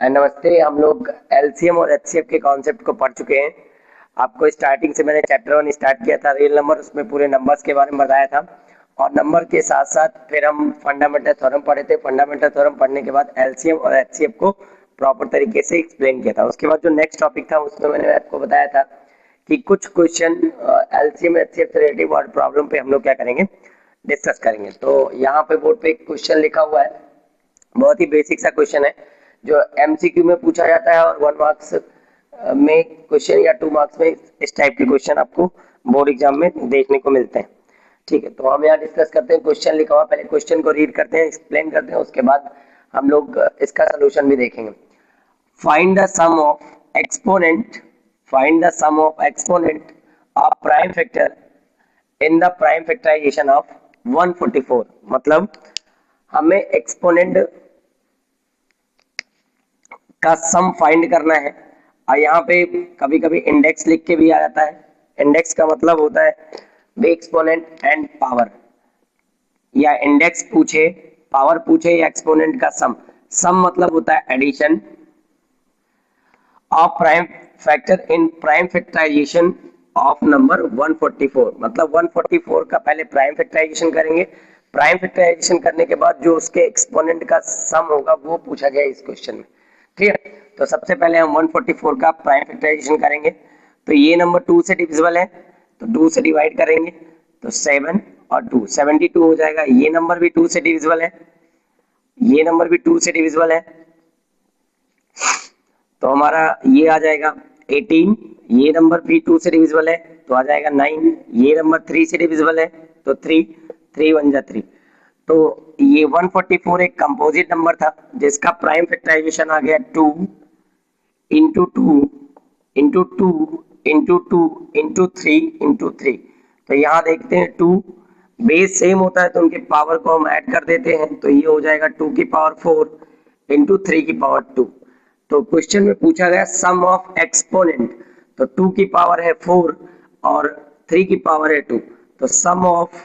नमस्ते। हम लोग एलसीएम और एचसीएफ के कॉन्सेप्ट को पढ़ चुके हैं। आपको स्टार्टिंग से मैंने चैप्टर 1 स्टार्ट किया था, रियल नंबर, उसमें पूरे नंबर्स के बारे में बताया था और नंबर के साथ साथ फिर हम फंडामेंटल थ्योरम पढ़े थे। फंडामेंटल थ्योरम पढ़ने के बाद एलसीएम और एचसीएफ को प्रॉपर तरीके से एक्सप्लेन किया था। उसके बाद जो नेक्स्ट टॉपिक था उसमें मैंने आपको बताया था कि कुछ क्वेश्चन एलसीएम एचसीएफ से रिलेटेड वर्ड प्रॉब्लम पे हम लोग क्या करेंगे, डिस्कस करेंगे। तो यहाँ पे बोर्ड पे एक क्वेश्चन लिखा हुआ है, बहुत ही बेसिक सा क्वेश्चन है जो एमसीक्यू में पूछा जाता है और 1 मार्क्स में क्वेश्चन या 2 मार्क्स में इस टाइप के क्वेश्चन आपको बोर्ड एग्जाम में देखने को मिलते हैं। ठीक है, तो हम यहाँ डिस्कस करते हैं। क्वेश्चन लिखा हुआ, पहले क्वेश्चन को रीड करते हैं, एक्सप्लेन करते हैं, उसके बाद हम लोग इसका सोल्यूशन भी देखेंगे। Find the sum of exponent, find the sum of exponent of prime factor in the prime factorization of 144। मतलब हमें एक्सपोनेंट का सम फाइंड करना है और यहाँ पे कभी कभी इंडेक्स लिख के भी आ जाता है। इंडेक्स का मतलब होता है बे एक्सपोनेंट एंड पावर, या इंडेक्स पूछे, पावर पूछे या एक्सपोनेंट का सम। सम मतलब होता है addition of prime factor in prime factorization of number 144। मतलब 144 का पहले प्राइम फैक्टराइजेशन करेंगे, प्राइम फैक्टराइजेशन करने के बाद जो उसके एक्सपोनेंट का सम होगा वो पूछा गया इस क्वेश्चन में। ठीक है, तो सबसे पहले हम 144 का प्राइम फैक्टराइजेशन करेंगे। तो ये नंबर 2 से डिविजिबल है तो 2 से डिवाइड करेंगे तो 7 और 2 72 हो जाएगा। ये नंबर भी 2 से डिविजिबल है, ये नंबर भी 2 से डिविजिबल है, तो हमारा ये आ जाएगा 18। ये नंबर भी 2 से डिविजिबल है तो आ जाएगा 9। ये नंबर 3 से डिविजिबल है तो 3, 3 1 जा 3। तो ये 144 एक कंपोजिट नंबर था जिसका प्राइम फैक्टराइजेशन आ गया 2 into 2 into 2 into 2 into 3 into 3। तो यहाँ देखते हैं 2 बेस सेम होता है तो उनके पावर को हम ऐड कर देते हैं, तो ये हो जाएगा 2 की पावर 4 इंटू 3 की पावर 2। तो क्वेश्चन में पूछा गया सम ऑफ एक्सपोनेंट, तो 2 की पावर है 4 और 3 की पावर है 2, तो सम ऑफ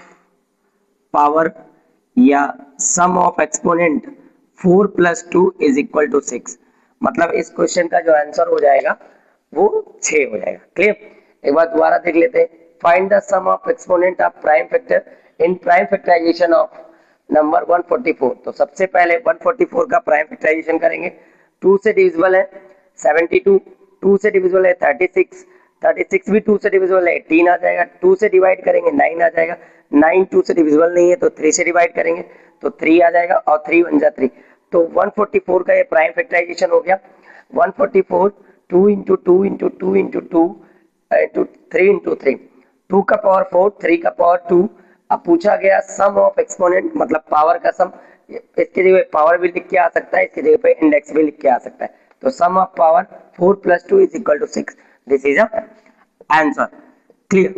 पावर या sum of exponent 4 plus 2 is equal to 6। मतलब इस क्वेश्चन का जो आंसर हो जाएगा वो 6 हो जाएगा। क्लियर? एक बार दोबारा देख लेते हैं। Find the sum of exponent of prime factor in prime factorization of number 144। तो सबसे पहले 144 का प्राइम फैक्टराइजेशन करेंगे। 2 से डिविजिबल है 72, 2 से डिविजिबल है 36, 36 भी 2 से डिविजिबल है 18 आ जाएगा। 2 से डिवाइड करेंगे 9 आ जाएगा। 9 2 से डिविजिबल नहीं है तो 3 से डिवाइड करेंगे तो 3 आ जाएगा और 3 1 जा 3। तो 144 का ये प्राइम फैक्टराइजेशन हो गया। 144 2 into 2 into 2 into 2 into 3 into 3, 2 का पावर 4, 3 का पावर 2। अब पूछा गया सम ऑफ एक्सपोनेंट मतलब पावर का सम। इसके जगह पावर भी लिख के आ सकता है, इसकी जगह पे इंडेक्स भी लिख के आ सकता है। तो sum of power 4 plus 2 is equal to 6। This is a answer. Clear?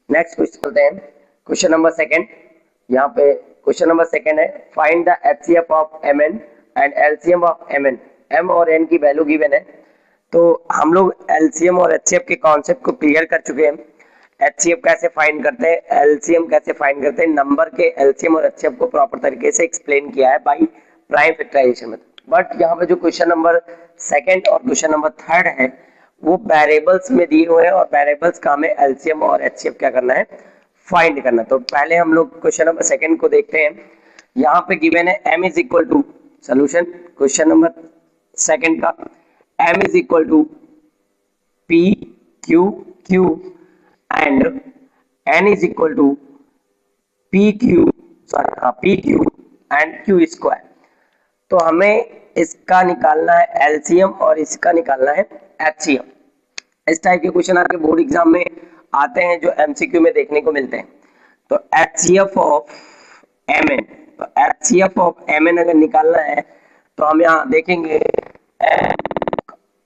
Next question चलते हैं। क्वेश्चन नंबर सेकंड, यहाँ पे क्वेश्चन नंबर सेकंड है find the HCF of M N and LCM of M N. M और एन की value given है, तो हम लोग एलसीएम और एचसीएफ के कॉन्सेप्ट को क्लियर कर चुके हैं। एचसीएफ कैसे फाइंड करते हैं, एलसीएम कैसे फाइंड करते हैं, नंबर के एलसीएम और एचसीएफ को प्रॉपर तरीके से एक्सप्लेन किया है बाई प्राइम फैक्टराइजेशन में। बट यहाँ पे जो क्वेश्चन नंबर सेकंड और क्वेश्चन नंबर थर्ड है वो वेरिएबल्स में दिए हुए हैं और वेरिएबल्स का हमें एलसीएम और एचसीएफ क्या करना है, फाइंड करना। तो पहले हम लोग क्वेश्चन नंबर सेकंड को देखते हैं। यहाँ पे गिवन है m is equal to, solution question number second का, m is equal to p q q and n is equal to p q and q square. तो हमें इसका निकालना है एलसीएम और इसका निकालना है एचसीएम। इस टाइप के क्वेश्चन आपके बोर्ड एग्जाम में आते हैं जो एमसीक्यू में देखने को मिलते हैं। तो एचसीएफ ऑफ एमएन, तो एचसीएफ ऑफ एमएन अगर निकालना है तो हम यहाँ देखेंगे,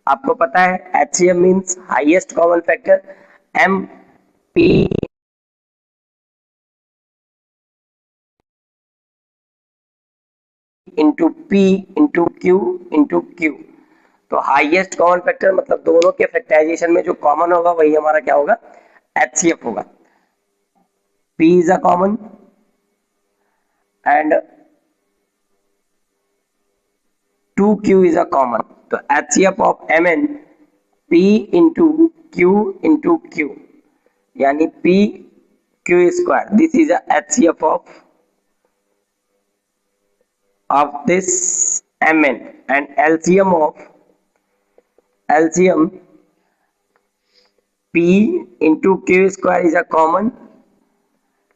आपको पता है HCF means highest common factor, M P into P into Q into Q. तो हाईएस्ट कॉमन फैक्टर मतलब दोनों के फैक्टराइजेशन में जो कॉमन होगा वही हमारा क्या होगा, एचसीएफ होगा। P is a common and 2q is a common, तो HCF of Mn P into Q into Q, यानी P Q square. This is a HCF of this Mn, and LCM P into Q square is a common.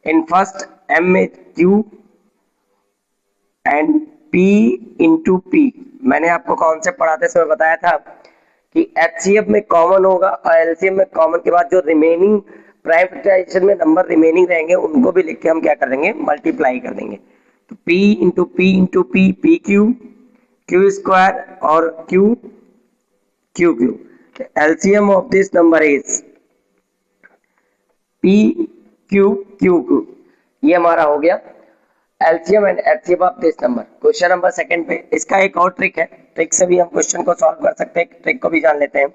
In first M is Q and P into P. मैंने आपको concept पढ़ाते समय बताया था कि HCF में common होगा और LCM में कॉमन के बाद जो रिमेनिंग प्राइम फैक्टराइजेशन में नंबर रिमेनिंग रहेंगे उनको भी लिख के हम क्या कर देंगे, मल्टीप्लाई कर देंगे. तो P into P into P, P Q, Q square और Q Q Q. LCM of this number is P Q Q Q. ये हमारा हो गया LCM and HCF of this number. Question number second पे इसका एक और ट्रिक है, ट्रिक से भी हम क्वेश्चन को सॉल्व कर सकते हैं. ट्रिक को भी जान लेते हैं.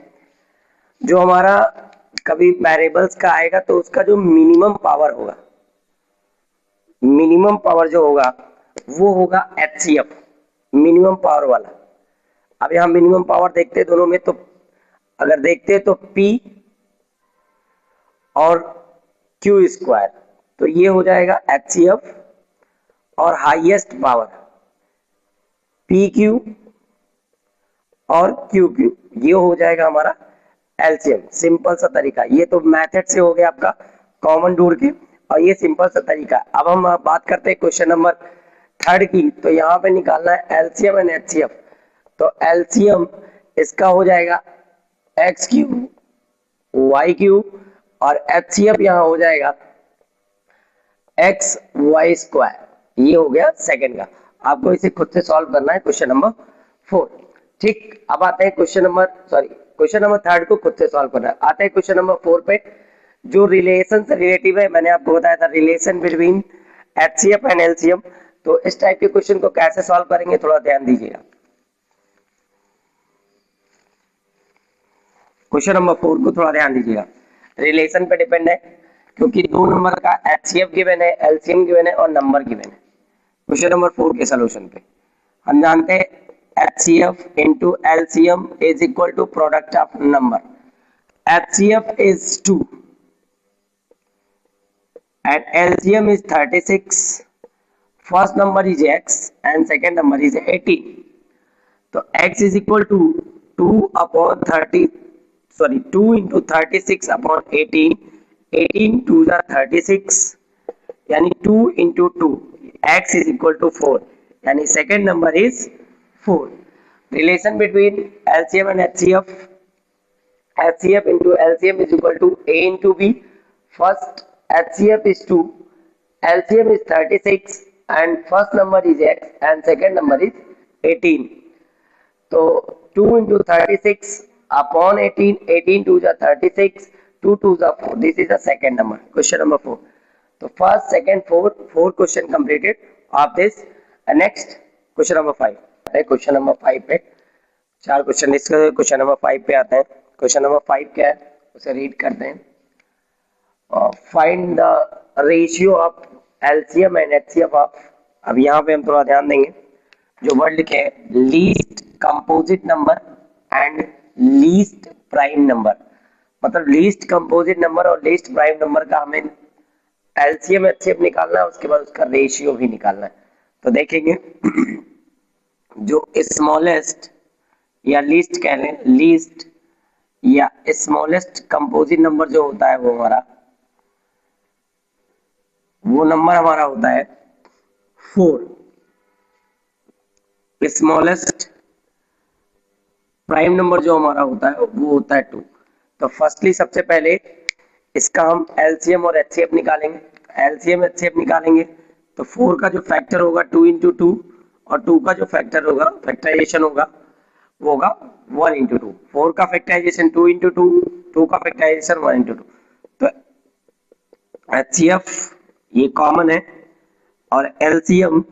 जो हमारा कभी वेरिएबल्स का आएगा तो उसका जो मिनिमम पावर होगा, मिनिमम पावर जो होगा वो होगा HCF, मिनिमम पावर वाला. अब यहाँ मिनिमम पावर देखते हैं दोनों में, तो अगर देखते हैं तो P और Q स्क्वायर, तो ये हो जाएगा HCF, और हाईएस्ट पावर PQ और QQ, ये हो जाएगा हमारा LCM. सिंपल सा तरीका, ये तो मेथड से हो गया आपका कॉमन ढूंढ के, और ये सिंपल सा तरीका. अब हम बात करते हैं क्वेश्चन नंबर थर्ड की. तो यहाँ पे निकालना है LCM एंड HCF. तो LCM इसका हो जाएगा XQ YQ, और HCF यहाँ हो जाएगा XY स्क्वायर. ये हो गया सेकंड का. आपको इसे खुद से सॉल्व करना है क्वेश्चन नंबर 4. ठीक, अब आते हैं क्वेश्चन नंबर थर्ड को खुद से सॉल्व करना है. आते हैं क्वेश्चन नंबर 4 पे, जो रिलेशन से रिलेटिव है. मैंने आपको बताया था relation between HCF and LCM. तो इस टाइप के क्वेश्चन को कैसे सॉल्व करेंगे थोड़ा ध्यान दीजिएगा. क्वेश्चन नंबर 4 को थोड़ा ध्यान दीजिएगा. रिलेशन पे डिपेंड है क्योंकि दो नंबर का HCF गिवन है, LCM गिवन है और नंबर गिवन है. क्वेश्चन नंबर 4 के सॉल्यूशन पे हम जानते हैं HCF into LCM is equal to product of number. HCF is 2 and LCM is 36. First number is X and second number is 18. तो X is equal to 2 upon 30, sorry 2 into 36 upon 18. 18 2 are 36, यानी 2 into 2. X is equal to 4, यानी second number is 4. Relation between LCM and HCF. HCF into LCM is equal to A into B. First HCF is 2, LCM is 36, and first number is X and second number is 18. तो 2 into 36 upon 18, 18 2 are 36, 2 2 are 4. This is the second number. Question number 4. So first, second, four question completed of this. Next question number 5. Question number 5 पे 4 question discuss हुए. Question number 5 पे आते हैं. Question number 5 क्या है उसे read करते हैं. Find the ratio of LCM and HCF of. अब यहाँ पे हम थोड़ा ध्यान देंगे. जो वर्ड लिखे हैं least composite number and least prime number, मतलब लीस्ट कंपोजिट नंबर और लीस्ट प्राइम नंबर का हमें LCM HCF निकालना है, उसके बाद उसका रेशियो भी निकालना है. तो देखेंगे जो स्मॉलेस्ट या लीस्ट कह लें, लीस्ट या स्मॉलेस्ट कंपोजिट नंबर जो होता है वो नंबर हमारा होता है 4. स्मॉलेस्ट प्राइम नंबर जो हमारा होता है वो होता है 2. तो फर्स्टली सबसे पहले इसका हम LCM और HCF निकालेंगे. LCM HCF निकालेंगे तो 4 का जो फैक्टर होगा 2 into 2, और 2 का जो फैक्टर होगा फैक्टराइजेशन होगा वो होगा 1 into 2. 4 का फैक्टराइजेशन 2 into 2, 2 का फैक्टराइजेशन 1 into 2. तो HCF ये कॉमन है और LCM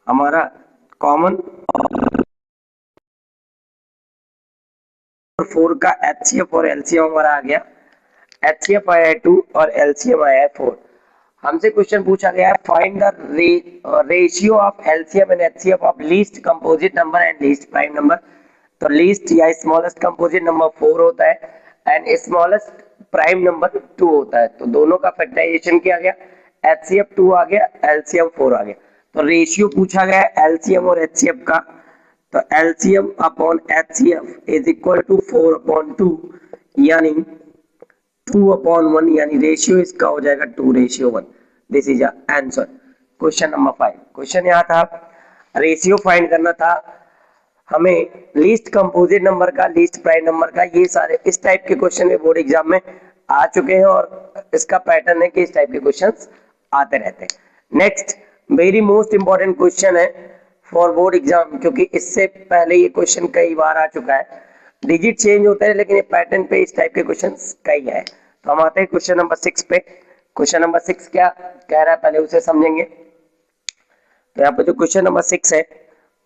हमारा कॉमन, और 4 का HCF और LCM हमारा आ गया. HCF आया है 2 और LCM आया है 4. हमसे क्वेश्चन पूछा गया है find the ratio of LCM and HCF of least composite number and least prime number. तो लीस्ट या स्मॉलेस्ट कंपोजिट नंबर 4 होता है एंड स्मॉलेस्ट प्राइम नंबर 2 होता है। तो दोनों का फैक्टराइजेशन किया गया, एचसीएफ 2 आ गया, एलसीएम 4 आ गया। तो रेशियो पूछा गया एलसीएम और एचसीएफ का, तो LCM upon HCF is equal to 4/2 यानी 2/1 यानी रेशियो इसका हो जाएगा 2:1। This is answer question number 5। Question यहाँ था रेशियो फाइंड करना था हमें लीस्ट कंपोजिट नंबर का, लीस्ट प्राइम नंबर का। ये सारे इस टाइप के क्वेश्चन में बोर्ड एग्जाम में आ चुके हैं और इसका पैटर्न है कि इस टाइप के क्वेश्चंस आते रहते हैं। Next very most important question है फॉर बोर्ड एग्जाम, क्योंकि इससे पहले ये क्वेश्चन कई बार आ चुका है। डिजिट चेंज होता है लेकिन ये पैटर्न पे इस टाइप के क्वेश्चंस कई है। तो हम आते हैं क्वेश्चन नंबर 6 पे। क्वेश्चन नंबर 6 क्या कह रहा है पहले उसे समझेंगे। तो यहाँ पे जो क्वेश्चन नंबर 6 है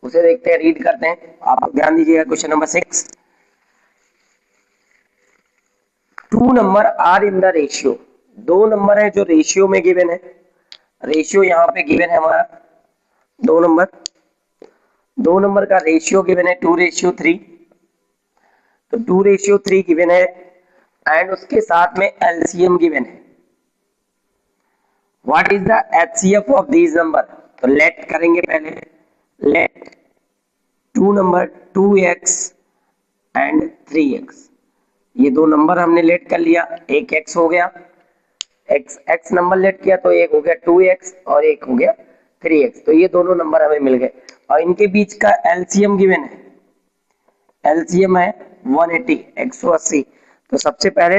उसे देखते हैं, रीड करते हैं। आप ध्यान दीजिएगा question number 6। 2 number are in the ratio, 2 number है जो रेशियो में गिवन है। रेशियो यहाँ पे गिवन है हमारा 2 नंबर, 2 नंबर का रेशियो गिवन है 2:3। तो 2:3 गिवन है एंड उसके साथ में एलसीएम गिवन है। What is the HCF of these number. तो लेट करेंगे पहले, late 2 number 2x and 3x, ये 2 नंबर हमने लेट कर लिया। एक x हो गया, x नंबर लेट किया तो एक हो गया 2x और एक हो गया 3x। तो ये दोनों नंबर हमें मिल गए और इनके बीच का एलसीएम गिवन है, एलसीएम है 180, 180। तो सबसे पहले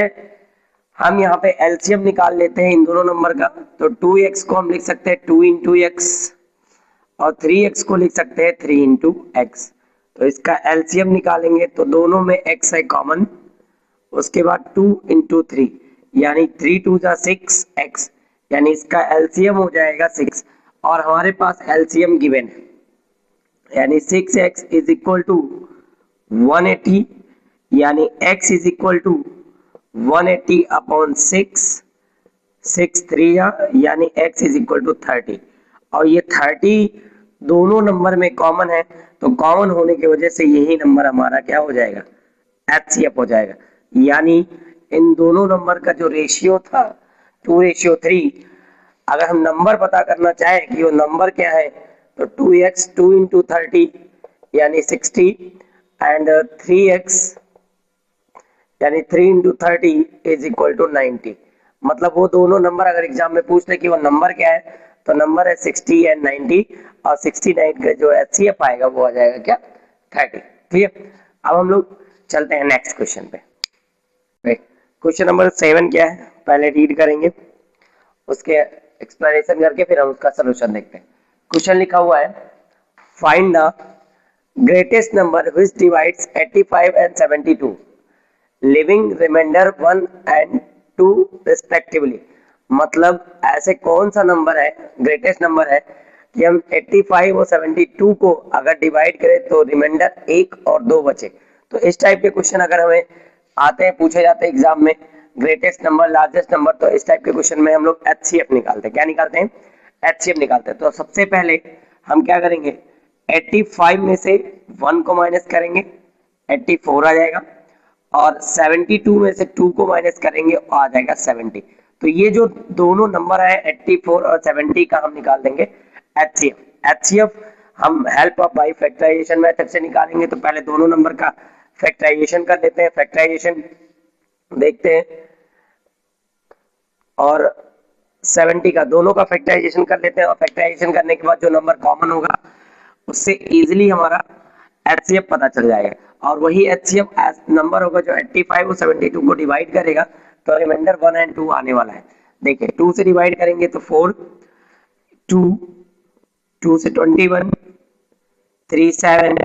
हम यहाँ पे एलसीएम निकाल लेते हैं इन दोनों नंबर का। तो 2x को हम लिख सकते हैं 2 into x और 3x को लिख सकते हैं 3 into x। तो इसका एलसीएम निकालेंगे तो दोनों में x है कॉमन, उसके बाद 2 into 3 यानी 3 2 जा 6x, यानी इसका एलसीएम हो जाएगा 6 और हमारे पास एलसीएम गिवन है यानी 6x इज इक्वल टू 180 यानी x is equal to 180 upon 6, 6 3 यानी x इज इक्वल टू 30। और ये 30 दोनों नंबर में कॉमन है, तो कॉमन होने की वजह से यही नंबर हमारा क्या हो जाएगा, एचसीएफ हो जाएगा। यानी इन दोनों नंबर का जो रेशियो था 2:3, अगर हम नंबर पता करना चाहें कि वो नंबर क्या है तो 2x 2 into 30 यानी 60 एंड 3x यानी 3 into 30 इज इक्वल टू 90। मतलब वो दोनों नंबर अगर एग्जाम में पूछ ले कि वो नंबर क्या है तो नंबर है 60 एंड 90 और 69 का जो एचसीएफ आएगा वो आ जाएगा क्या 30। क्लियर। अब हम लोग चलते हैं नेक्स्ट क्वेश्चन पे। क्वेश्चन नंबर 7 क्या है पहले रीड करेंगे, उसके एक्सप्लेनेशन करके फिर हम उसका सलूशन देखते हैं। क्वेश्चन लिखा हुआ है find the greatest number which divides 85 and 72 leaving remainder 1 and 2 respectively. मतलब ऐसे कौन सा नंबर है, ग्रेटेस्ट नंबर है कि हम 85 और 72 को अगर डिवाइड करें तो रिमाइंडर 1 और 2 बचे। तो इस टाइप के क्वेश्चन अगर हमें आते हैं, पूछे जाते हैं एग्जाम में, ग्रेटेस्ट नंबर, लार्जेस्ट नंबर, तो इस टाइप के क्वेश्चन में हम लोग एचसीएफ निकालते हैं। क्या निकालते हैं, एचसीएफ निकालते हैं। तो सबसे पहले हम क्या करेंगे, 85 में से 1 को माइनस करेंगे 84 आ जाएगा और 72 में से 2 को माइनस करेंगे और आ जाएगा 70। तो ये जो दोनों नंबर है 84 और 70 का हम निकाल देंगे एचसीएफ। एचसीएफ हम help of by factorization method से निकालेंगे। तो पहले दोनों नंबर का फैक्टराइजेशन कर लेते हैं, फैक्टराइजेशन देखते हैं और 70 का दोनों का फैक्टराइजेशन कर लेते हैं और फैक्टराइजेशन करने के बाद जो नंबर कॉमन होगा उससे इजीली हमारा एचसीएफ पता चल जाएगा। और वही एचसीएफ नंबर होगा जो 85 और 72 को डिवाइड करेगा, तो रिमाइंडर 1 एंड 2 आने वाला है। देखिए 2 से डिवाइड करेंगे तो 4, 2 से 21, 3 7,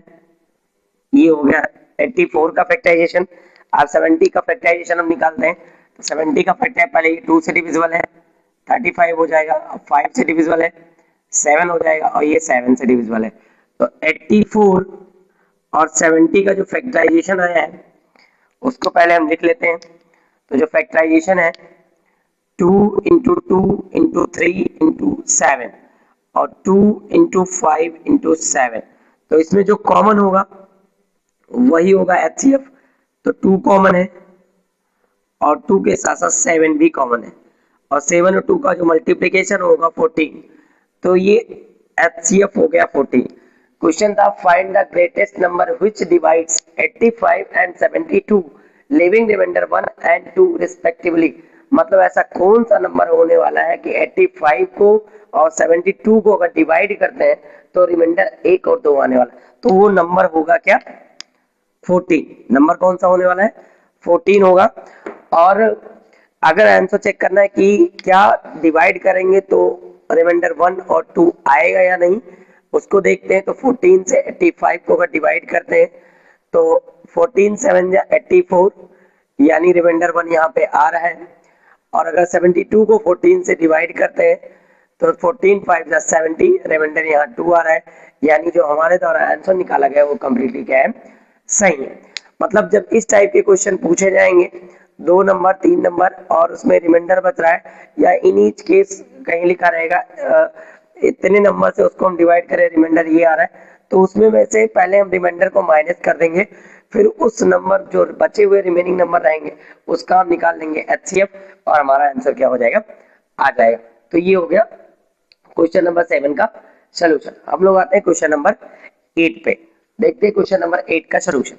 ये हो गया 84 का फैक्टराइजेशन। अब 70 का फैक्टराइजेशन हम निकालते हैं। तो 70 का फैक्टर पहले 2 से डिविजिबल है, 35 हो जाएगा, अब 5 से डिविजिबल है, 7 हो जाएगा और ये 7 से डिविजिबल है। तो 84 और 70 का जो फैक्टराइजेशन आया है उसको पहले हम लिख लेते हैं। तो जो फैक्टराइजेशन है 2 इंटू 2 इंटू 3 इंटू 7 और 2 इंटू 5 इंटू 7। तो इसमें जो कॉमन होगा वही होगा HCF। तो 2 कॉमन है और 2 के साथ साथ 7 भी कॉमन है और 7 और 2 का जो मल्टीप्लिकेशन होगा 14। तो ये HCF हो गया 14। क्वेश्चन था find the greatest number which divides 85 and 72 leaving remainder 1 and 2 respectively. मतलब ऐसा कौन सा नंबर होने वाला है कि 85 को और 72 को अगर डिवाइड करते हैं तो रिमाइंडर 1 और 2 आने वाला। तो वो नंबर होगा क्या? 14। नंबर कौन सा होने वाला है? 14 होगा। और अगर आंसर चेक करना है कि क्या डिवाइड करेंगे तो रिमाइंडर 1 और 2 आएगा या नहीं, उसको देखते हैं। तो 14 से 85 को अगर डिवाइड करते हैं तो 14 7 या 84 यानी रिमाइंडर 1 यहाँ पे आ रहा है। और अगर 72 को 14 से डिवाइड करते हैं तो 14 5 या 70 रिमाइंडर यहाँ 2 आ रहा है। यानी जो हमारे द्वारा आंसर निकाला गया वो कम्प्लीटली क्या है? सही है। मतलब जब इस टाइप के क्वेश्चन पूछे जाएंगे 2 नंबर 3 नंबर और उसमें रिमाइंडर बच रहा है या इन ईच केस कहीं लिखा रहेगा इतने नंबर से उसको हम डिवाइड करें रिमाइंडर ये आ रहा है, तो उसमें वैसे पहले हम रिमाइंडर को माइनस कर देंगे, फिर उस नंबर जो बचे हुए रिमेनिंग नंबर रहेंगे उसका हम निकाल लेंगे HCF और हमारा आंसर क्या हो जाएगा? आ जाएगा। तो ये हो गया क्वेश्चन नंबर 7 का सोल्यूशन। हम लोग आते हैं क्वेश्चन नंबर 8 पे। देखते हैं क्वेश्चन नंबर 8 का सोल्यूशन।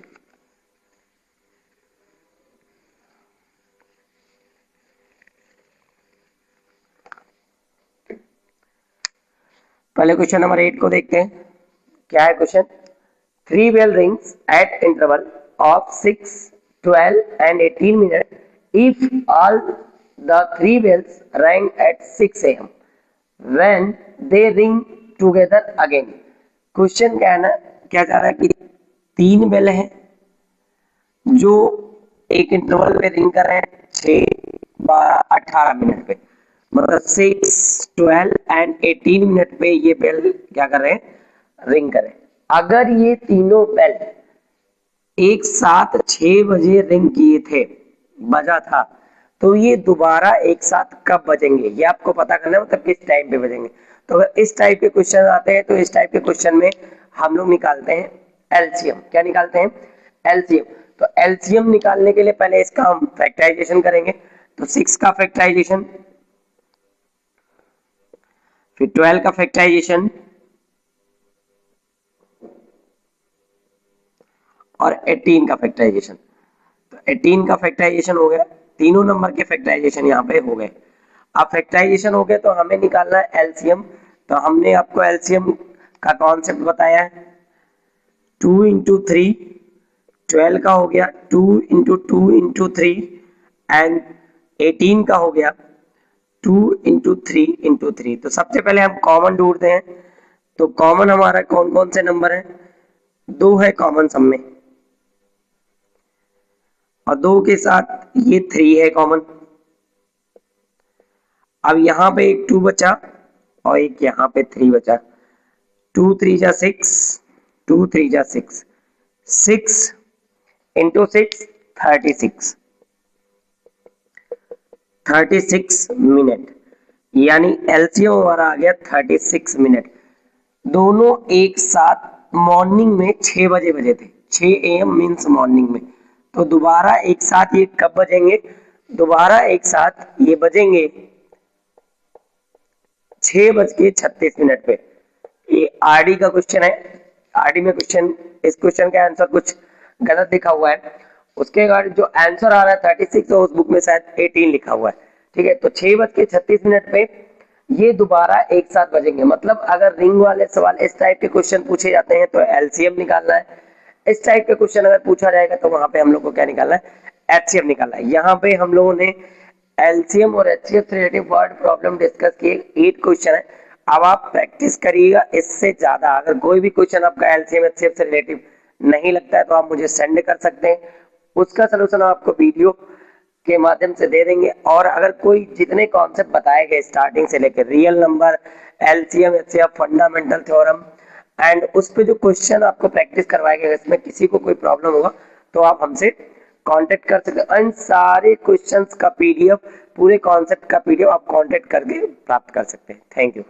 पहले क्वेश्चन नंबर 8 को देखते हैं। क्या है question? 3 bell rings at interval of 6, 12 and 18 minutes if all the 3 bells rang at 6 a.m. when they ring together again। Question क्या है ना, क्या चाह रहा है कि 3 बेल हैं जो एक इंटरवल पे रिंग कर रहे हैं 6, 12, 18 मिनट पे, मतलब 6, 12 एंड 18 मिनट पे ये बेल क्या कर रहे हैं? रिंग कर रहे हैं। अगर ये तीनों बेल एक साथ 6 बजे रिंग किए थे, बजा था, तो ये दोबारा एक साथ कब बजेंगे ये आपको पता करना है, मतलब किस टाइम पे बजेंगे। तो अगर इस टाइप के क्वेश्चन आते हैं तो इस टाइप के क्वेश्चन में हम लोग निकालते हैं एलसीएम। क्या निकालते हैं? एलसीएम। तो एलसीएम निकालने के लिए पहले इसका हम फैक्टराइजेशन करेंगे। तो 6 का फैक्टराइजेशन, फिर 12 का फैक्टराइजेशन और 18 का फैक्टराइजेशन। तो 18 का फैक्टराइजेशन हो गया, तीनों नंबर के फैक्टराइजेशन यहाँ पे हो गए। अब फैक्टराइजेशन हो गए तो हमें निकालना है एलसीएम। तो हमने आपको एलसीएम का कॉन्सेप्ट बताया है। 2 इंटू 3, 12 का हो गया 2 इंटू 2 इंटू 3 एंड 18 का हो गया 2 इंटू 3 इंटू 3। तो सबसे पहले हम कॉमन ढूंढते हैं। तो कॉमन हमारा कौन कौन से नंबर है? 2 है कॉमन सब में और 2 के साथ ये 3 है कॉमन। अब यहाँ पे एक 2 बचा और एक यहाँ पे 3 बचा। 2 3 जा 6, 2 3 जा 6, 6 इंटू 6 36, 36 मिनट, यानी एलसीएम हमारा आ गया 36 मिनट। दोनों एक साथ मॉर्निंग में 6 बजे बजे थे, 6 AM मीन्स मॉर्निंग में। तो दोबारा एक साथ ये कब बजेंगे? दोबारा एक साथ ये बजेंगे 6:36 पे। ये आरडी का क्वेश्चन है। आरडी में क्वेश्चन, इस क्वेश्चन का आंसर कुछ गलत लिखा हुआ है। उसके बाद जो आंसर आ रहा है 36 और उस बुक में शायद 18 लिखा हुआ है। ठीक है, तो 6:36 पे ये दोबारा एक साथ बजेंगे। मतलब अगर रिंग वाले सवाल इस टाइप के क्वेश्चन पूछे जाते हैं तो एलसीएम निकालना है। इस टाइप के क्वेश्चन अगर पूछा जाएगा तो वहां पे हम लोग को क्या निकालना है? एचसीएफ निकालना है। यहाँ पे हम लोगों ने एलसीएम और HCF relative word problem discuss किए, 8 क्वेश्चन है। अब आप प्रैक्टिस करिएगा इससे ज्यादा। अगर कोई भी क्वेश्चन आपका एलसीएम एचसीएफ से रिलेटिव नहीं लगता है तो आप मुझे सेंड कर सकते हैं, उसका सोल्यूशन आपको वीडियो के माध्यम से दे देंगे। और अगर कोई जितने कॉन्सेप्ट बताए गए स्टार्टिंग से लेकर real number, LCM HCF, fundamental theorem and उस पे जो क्वेश्चन आपको प्रैक्टिस करवाए गए, इसमें किसी को कोई प्रॉब्लम होगा तो आप हमसे कांटेक्ट कर सकते हैं। इन सारे क्वेश्चंस का पीडीएफ, पूरे कॉन्सेप्ट का पीडीएफ आप कांटेक्ट करके प्राप्त कर सकते हैं। Thank you.